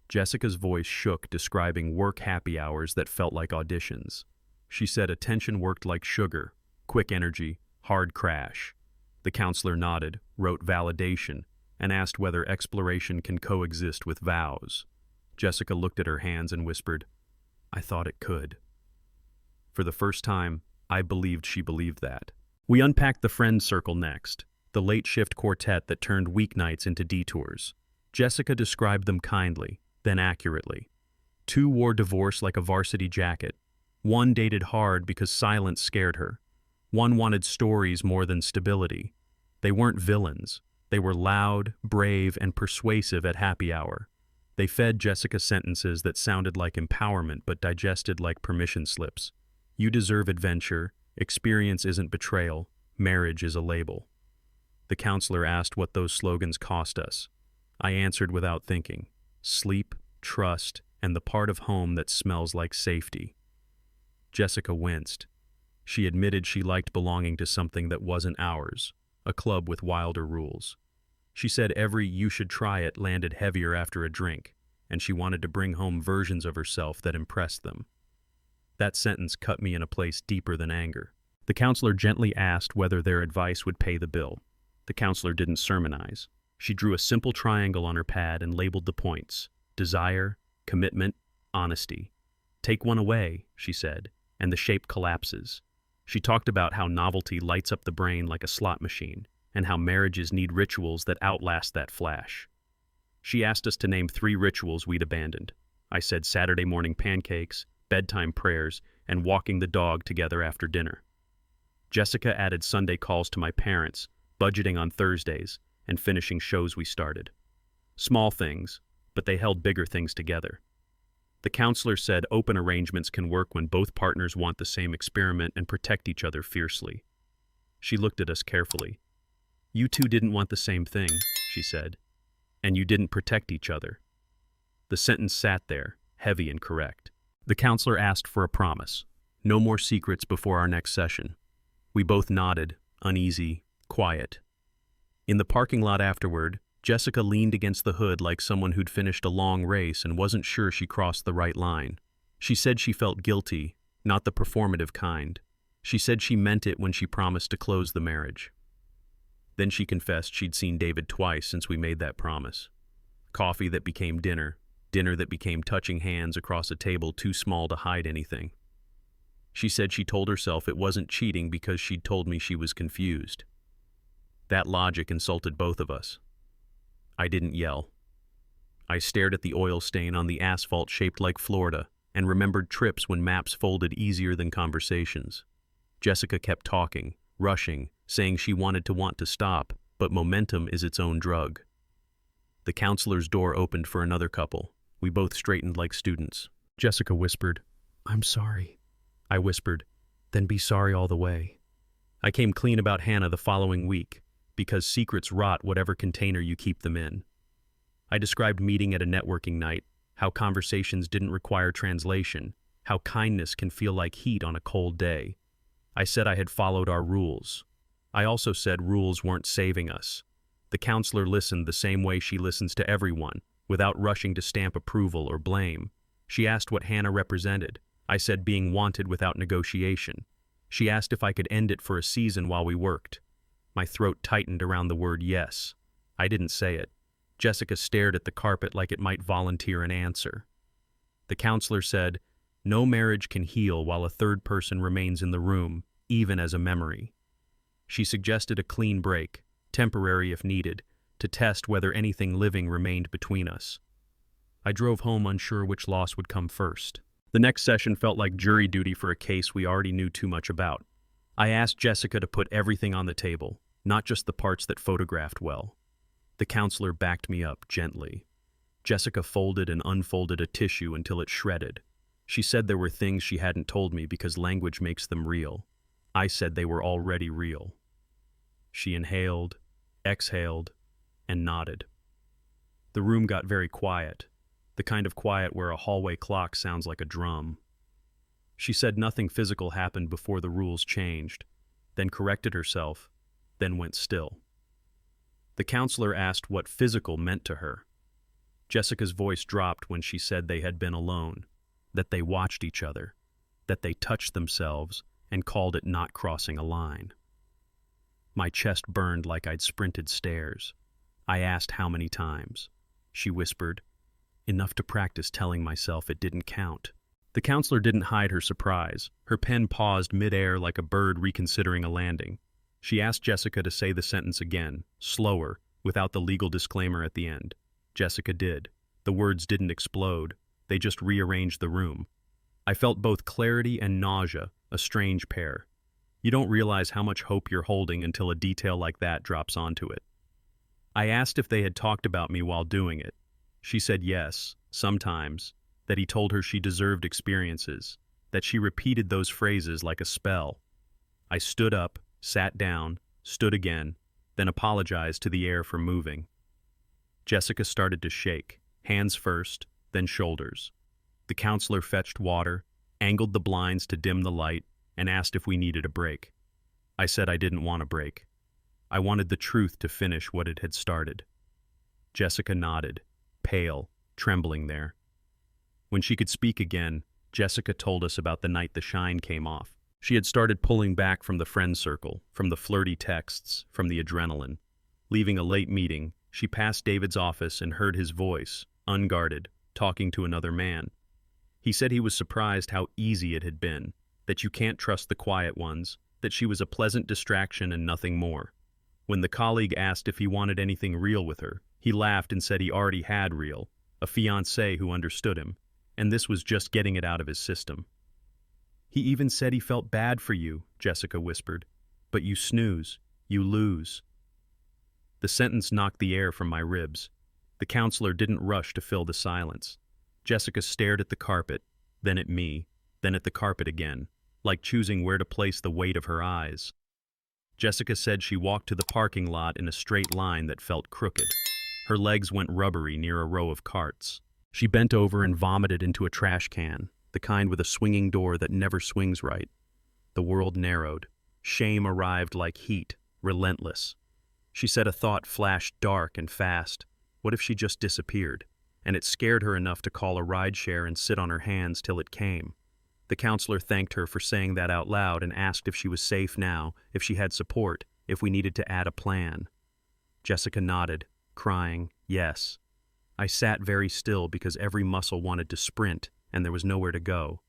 Jessica's voice shook, describing work happy hours that felt like auditions. She said attention worked like sugar, quick energy, hard crash. The counselor nodded, wrote validation, and asked whether exploration can coexist with vows. Jessica looked at her hands and whispered, "I thought it could." For the first time, I believed she believed that. We unpacked the friend circle next, the late shift quartet that turned weeknights into detours. Jessica described them kindly, then accurately. 2 wore divorce like a varsity jacket. 1 dated hard because silence scared her. 1 wanted stories more than stability. They weren't villains. They were loud, brave, and persuasive at happy hour. They fed Jessica sentences that sounded like empowerment but digested like permission slips. You deserve adventure. Experience isn't betrayal. Marriage is a label. The counselor asked what those slogans cost us. I answered without thinking. Sleep, trust, and the part of home that smells like safety. Jessica winced. She admitted she liked belonging to something that wasn't ours, a club with wilder rules. She said every "you should try it" landed heavier after a drink, and she wanted to bring home versions of herself that impressed them. That sentence cut me in a place deeper than anger. The counselor gently asked whether their advice would pay the bill. The counselor didn't sermonize. She drew a simple triangle on her pad and labeled the points: desire, commitment, honesty. Take one away, she said, and the shape collapses. She talked about how novelty lights up the brain like a slot machine, and how marriages need rituals that outlast that flash. She asked us to name 3 rituals we'd abandoned. I said Saturday morning pancakes, bedtime prayers, and walking the dog together after dinner. Jessica added Sunday calls to my parents, budgeting on Thursdays, and finishing shows we started. Small things, but they held bigger things together. The counselor said open arrangements can work when both partners want the same experiment and protect each other fiercely. She looked at us carefully. You two didn't want the same thing, she said, and you didn't protect each other. The sentence sat there, heavy and correct. The counselor asked for a promise. No more secrets before our next session. We both nodded, uneasy, quiet. In the parking lot afterward, Jessica leaned against the hood like someone who'd finished a long race and wasn't sure she crossed the right line. She said she felt guilty, not the performative kind. She said she meant it when she promised to close the marriage. Then she confessed she'd seen David twice since we made that promise. Coffee that became dinner, dinner that became touching hands across a table too small to hide anything. She said she told herself it wasn't cheating because she'd told me she was confused. That logic insulted both of us. I didn't yell. I stared at the oil stain on the asphalt shaped like Florida and remembered trips when maps folded easier than conversations. Jessica kept talking, rushing, saying she wanted to stop, but momentum is its own drug. The counselor's door opened for another couple. We both straightened like students. Jessica whispered, "I'm sorry." I whispered, "Then be sorry all the way." I came clean about Hannah the following week, because secrets rot whatever container you keep them in. I described meeting at a networking night, how conversations didn't require translation, how kindness can feel like heat on a cold day. I said I had followed our rules. I also said rules weren't saving us. The counselor listened the same way she listens to everyone, without rushing to stamp approval or blame. She asked what Hannah represented. I said being wanted without negotiation. She asked if I could end it for a season while we worked. My throat tightened around the word yes. I didn't say it. Jessica stared at the carpet like it might volunteer an answer. The counselor said, "No marriage can heal while a third person remains in the room, even as a memory." She suggested a clean break, temporary if needed, to test whether anything living remained between us. I drove home unsure which loss would come first. The next session felt like jury duty for a case we already knew too much about. I asked Jessica to put everything on the table, not just the parts that photographed well. The counselor backed me up gently. Jessica folded and unfolded a tissue until it shredded. She said there were things she hadn't told me because language makes them real. I said they were already real. She inhaled, exhaled, and nodded. The room got very quiet, the kind of quiet where a hallway clock sounds like a drum. She said nothing physical happened before the rules changed, then corrected herself, then went still. The counselor asked what physical meant to her. Jessica's voice dropped when she said they had been alone, that they watched each other, that they touched themselves and called it not crossing a line. My chest burned like I'd sprinted stairs. I asked how many times. She whispered, "Enough to practice telling myself it didn't count." The counselor didn't hide her surprise. Her pen paused mid-air like a bird reconsidering a landing. She asked Jessica to say the sentence again, slower, without the legal disclaimer at the end. Jessica did. The words didn't explode. They just rearranged the room. I felt both clarity and nausea, a strange pair. You don't realize how much hope you're holding until a detail like that drops onto it. I asked if they had talked about me while doing it. She said yes, sometimes, that he told her she deserved experiences, that she repeated those phrases like a spell. I stood up, sat down, stood again, then apologized to the air for moving. Jessica started to shake, hands first, then shoulders. The counselor fetched water, angled the blinds to dim the light, and asked if we needed a break. I said I didn't want a break. I wanted the truth to finish what it had started. Jessica nodded, pale, trembling there. When she could speak again, Jessica told us about the night the shine came off. She had started pulling back from the friend circle, from the flirty texts, from the adrenaline. Leaving a late meeting, she passed David's office and heard his voice, unguarded, talking to another man. He said he was surprised how easy it had been, that you can't trust the quiet ones, that she was a pleasant distraction and nothing more. When the colleague asked if he wanted anything real with her, he laughed and said he already had real, a fiancé who understood him, and this was just getting it out of his system. He even said he felt bad for you, Jessica whispered, but you snooze, you lose. The sentence knocked the air from my ribs. The counselor didn't rush to fill the silence. Jessica stared at the carpet, then at me, then at the carpet again, like choosing where to place the weight of her eyes. Jessica said she walked to the parking lot in a straight line that felt crooked. Her legs went rubbery near a row of carts. She bent over and vomited into a trash can, the kind with a swinging door that never swings right. The world narrowed. Shame arrived like heat, relentless. She said a thought flashed dark and fast. What if she just disappeared? And it scared her enough to call a rideshare and sit on her hands till it came. The counselor thanked her for saying that out loud and asked if she was safe now, if she had support, if we needed to add a plan. Jessica nodded, crying, yes. I sat very still because every muscle wanted to sprint and there was nowhere to go.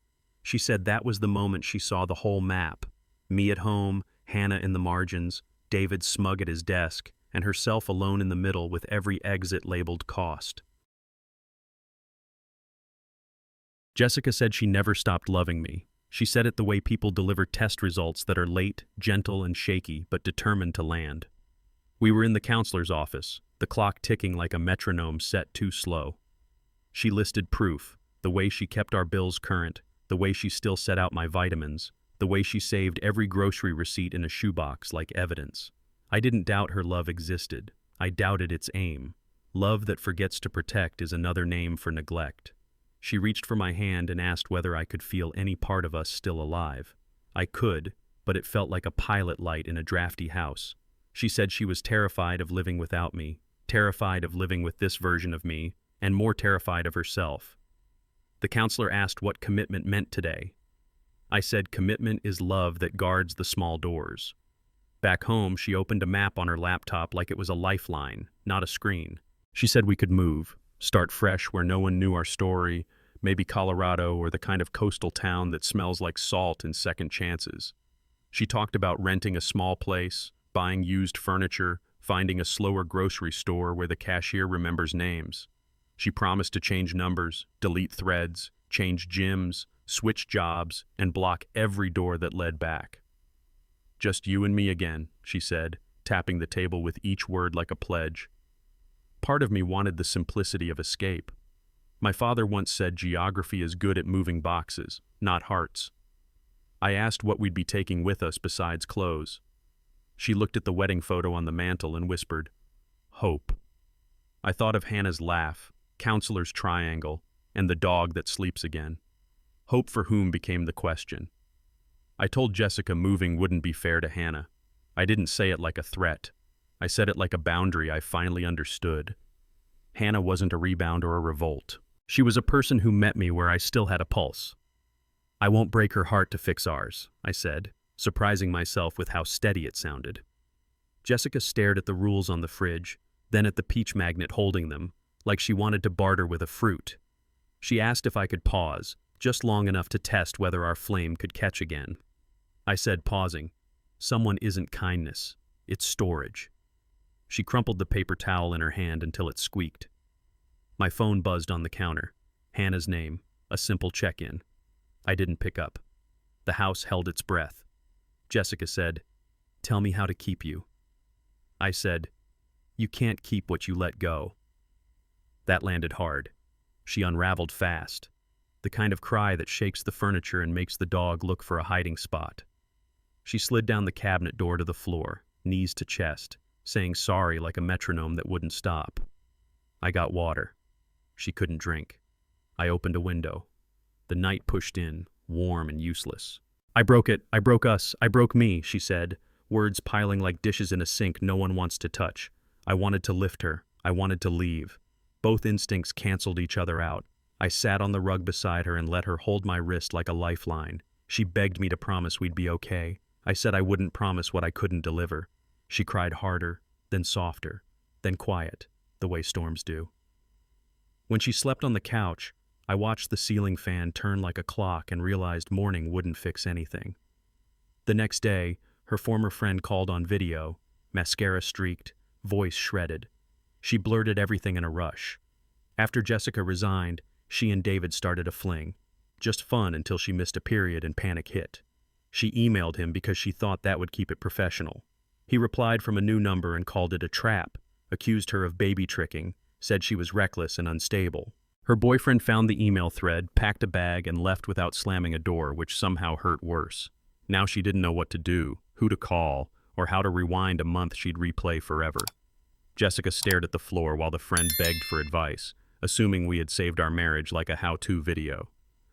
She said that was the moment she saw the whole map. Me at home, Hannah in the margins, David smug at his desk, and herself alone in the middle with every exit labeled cost. Jessica said she never stopped loving me. She said it the way people deliver test results that are late, gentle, and shaky, but determined to land. We were in the counselor's office, the clock ticking like a metronome set too slow. She listed proof, the way she kept our bills current, the way she still set out my vitamins, the way she saved every grocery receipt in a shoebox like evidence. I didn't doubt her love existed. I doubted its aim. Love that forgets to protect is another name for neglect. She reached for my hand and asked whether I could feel any part of us still alive. I could, but it felt like a pilot light in a drafty house. She said she was terrified of living without me, terrified of living with this version of me, and more terrified of herself. The counselor asked what commitment meant today. I said commitment is love that guards the small doors. Back home, she opened a map on her laptop like it was a lifeline, not a screen. She said we could move, start fresh where no one knew our story, maybe Colorado or the kind of coastal town that smells like salt and second chances. She talked about renting a small place, buying used furniture, finding a slower grocery store where the cashier remembers names. She promised to change numbers, delete threads, change gyms, switch jobs, and block every door that led back. Just you and me again, she said, tapping the table with each word like a pledge. Part of me wanted the simplicity of escape. My father once said geography is good at moving boxes, not hearts. I asked what we'd be taking with us besides clothes. She looked at the wedding photo on the mantel and whispered, hope. I thought of Hannah's laugh, counselor's triangle, and the dog that sleeps again. Hope for whom became the question. I told Jessica moving wouldn't be fair to Hannah. I didn't say it like a threat. I said it like a boundary I finally understood. Hannah wasn't a rebound or a revolt. She was a person who met me where I still had a pulse. I won't break her heart to fix ours, I said, surprising myself with how steady it sounded. Jessica stared at the rules on the fridge, then at the peach magnet holding them, like she wanted to barter with a fruit. She asked if I could pause, just long enough to test whether our flame could catch again. I said, pausing, someone isn't kindness, it's storage. She crumpled the paper towel in her hand until it squeaked. My phone buzzed on the counter. Hannah's name, a simple check-in. I didn't pick up. The house held its breath. Jessica said, tell me how to keep you. I said, you can't keep what you let go. That landed hard. She unraveled fast. The kind of cry that shakes the furniture and makes the dog look for a hiding spot. She slid down the cabinet door to the floor, knees to chest, saying sorry like a metronome that wouldn't stop. I got water. She couldn't drink. I opened a window. The night pushed in, warm and useless. I broke it, I broke us, I broke me, she said, words piling like dishes in a sink no one wants to touch. I wanted to lift her. I wanted to leave. Both instincts canceled each other out. I sat on the rug beside her and let her hold my wrist like a lifeline. She begged me to promise we'd be okay. I said I wouldn't promise what I couldn't deliver. She cried harder, then softer, then quiet, the way storms do. When she slept on the couch, I watched the ceiling fan turn like a clock and realized morning wouldn't fix anything. The next day, her former friend called on video, mascara streaked, voice shredded. She blurted everything in a rush. After Jessica resigned, she and David started a fling. Just fun until she missed a period and panic hit. She emailed him because she thought that would keep it professional. He replied from a new number and called it a trap, accused her of baby tricking, said she was reckless and unstable. Her boyfriend found the email thread, packed a bag, and left without slamming a door, which somehow hurt worse. Now she didn't know what to do, who to call, or how to rewind a month she'd replay forever. Jessica stared at the floor while the friend begged for advice, assuming we had saved our marriage like a how-to video.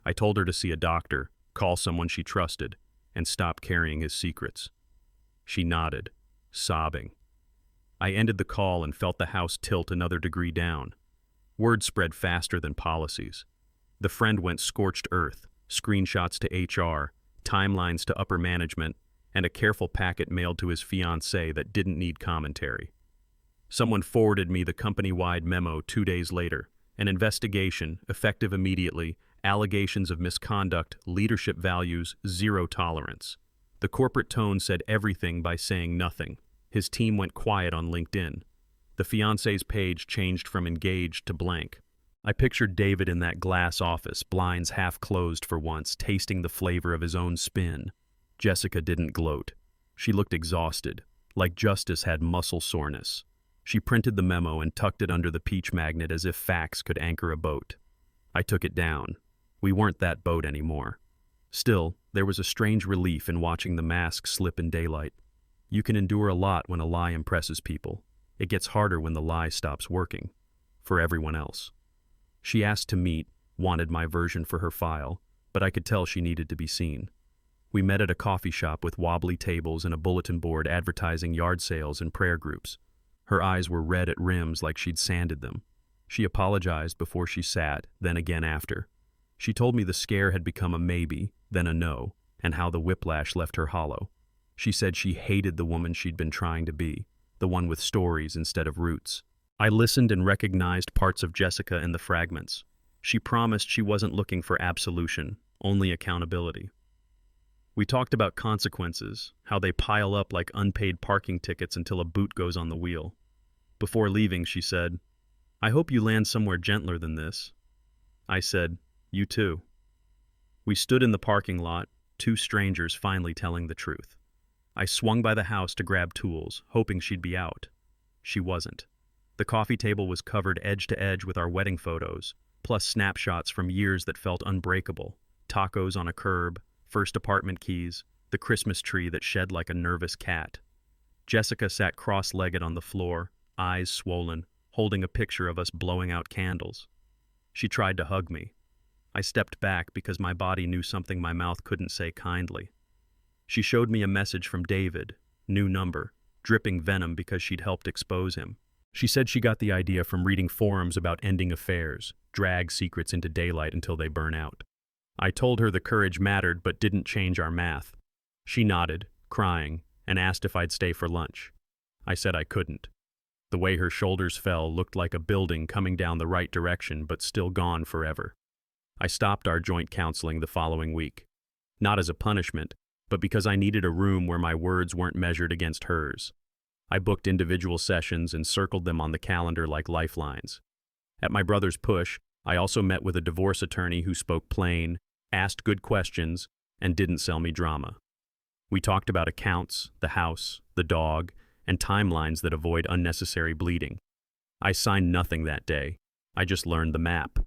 I told her to see a doctor, call someone she trusted, and stop carrying his secrets. She nodded, sobbing. I ended the call and felt the house tilt another degree down. Word spread faster than policies. The friend went scorched earth, screenshots to HR, timelines to upper management, and a careful packet mailed to his fiancée that didn't need commentary. Someone forwarded me the company-wide memo 2 days later. An investigation, effective immediately, allegations of misconduct, leadership values, zero tolerance. The corporate tone said everything by saying nothing. His team went quiet on LinkedIn. The fiancé's page changed from engaged to blank. I pictured David in that glass office, blinds half closed for once, tasting the flavor of his own spin. Jessica didn't gloat. She looked exhausted, like justice had muscle soreness. She printed the memo and tucked it under the peach magnet as if facts could anchor a boat. I took it down. We weren't that boat anymore. Still, there was a strange relief in watching the mask slip in daylight. You can endure a lot when a lie impresses people. It gets harder when the lie stops working. For everyone else. She asked to meet, wanted my version for her file, but I could tell she needed to be seen. We met at a coffee shop with wobbly tables and a bulletin board advertising yard sales and prayer groups. Her eyes were red at rims like she'd sanded them. She apologized before she sat, then again after. She told me the scare had become a maybe, then a no, and how the whiplash left her hollow. She said she hated the woman she'd been trying to be, the one with stories instead of roots. I listened and recognized parts of Jessica in the fragments. She promised she wasn't looking for absolution, only accountability. We talked about consequences, how they pile up like unpaid parking tickets until a boot goes on the wheel. Before leaving, she said, "I hope you land somewhere gentler than this." I said, "You too." We stood in the parking lot, two strangers finally telling the truth. I swung by the house to grab tools, hoping she'd be out. She wasn't. The coffee table was covered edge to edge with our wedding photos, plus snapshots from years that felt unbreakable. Tacos on a curb, first apartment keys, the Christmas tree that shed like a nervous cat. Jessica sat cross-legged on the floor, eyes swollen, holding a picture of us blowing out candles. She tried to hug me. I stepped back because my body knew something my mouth couldn't say kindly. She showed me a message from David, new number, dripping venom because she'd helped expose him. She said she got the idea from reading forums about ending affairs, drag secrets into daylight until they burn out. I told her the courage mattered but didn't change our math. She nodded, crying, and asked if I'd stay for lunch. I said I couldn't. The way her shoulders fell looked like a building coming down the right direction but still gone forever. I stopped our joint counseling the following week. Not as a punishment, but because I needed a room where my words weren't measured against hers. I booked individual sessions and circled them on the calendar like lifelines. At my brother's push, I also met with a divorce attorney who spoke plain, asked good questions, and didn't sell me drama. We talked about accounts, the house, the dog, and timelines that avoid unnecessary bleeding. I signed nothing that day. I just learned the map.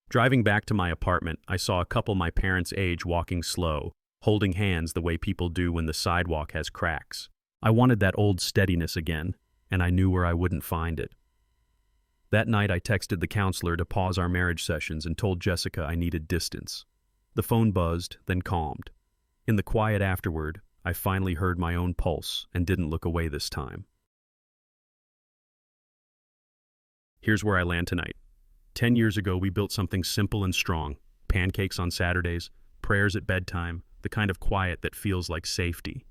Driving back to my apartment, I saw a couple my parents' age walking slow, holding hands the way people do when the sidewalk has cracks. I wanted that old steadiness again, and I knew where I wouldn't find it. That night I texted the counselor to pause our marriage sessions and told Jessica I needed distance. The phone buzzed, then calmed. In the quiet afterward, I finally heard my own pulse and didn't look away this time. Here's where I land tonight. 10 years ago, we built something simple and strong. Pancakes on Saturdays, prayers at bedtime, the kind of quiet that feels like safety.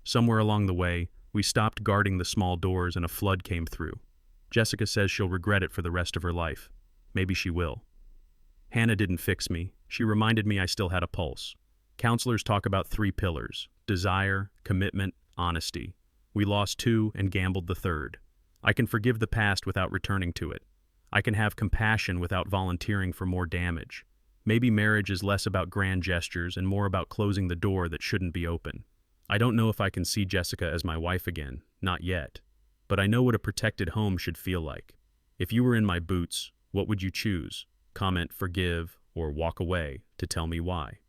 Somewhere along the way, we stopped guarding the small doors and a flood came through. Jessica says she'll regret it for the rest of her life. Maybe she will. Hannah didn't fix me. She reminded me I still had a pulse. Counselors talk about 3 pillars: desire, commitment, honesty. We lost 2 and gambled the 3rd. I can forgive the past without returning to it. I can have compassion without volunteering for more damage. Maybe marriage is less about grand gestures and more about closing the door that shouldn't be open. I don't know if I can see Jessica as my wife again, not yet. But I know what a protected home should feel like. If you were in my boots, what would you choose? Comment forgive or walk away to tell me why.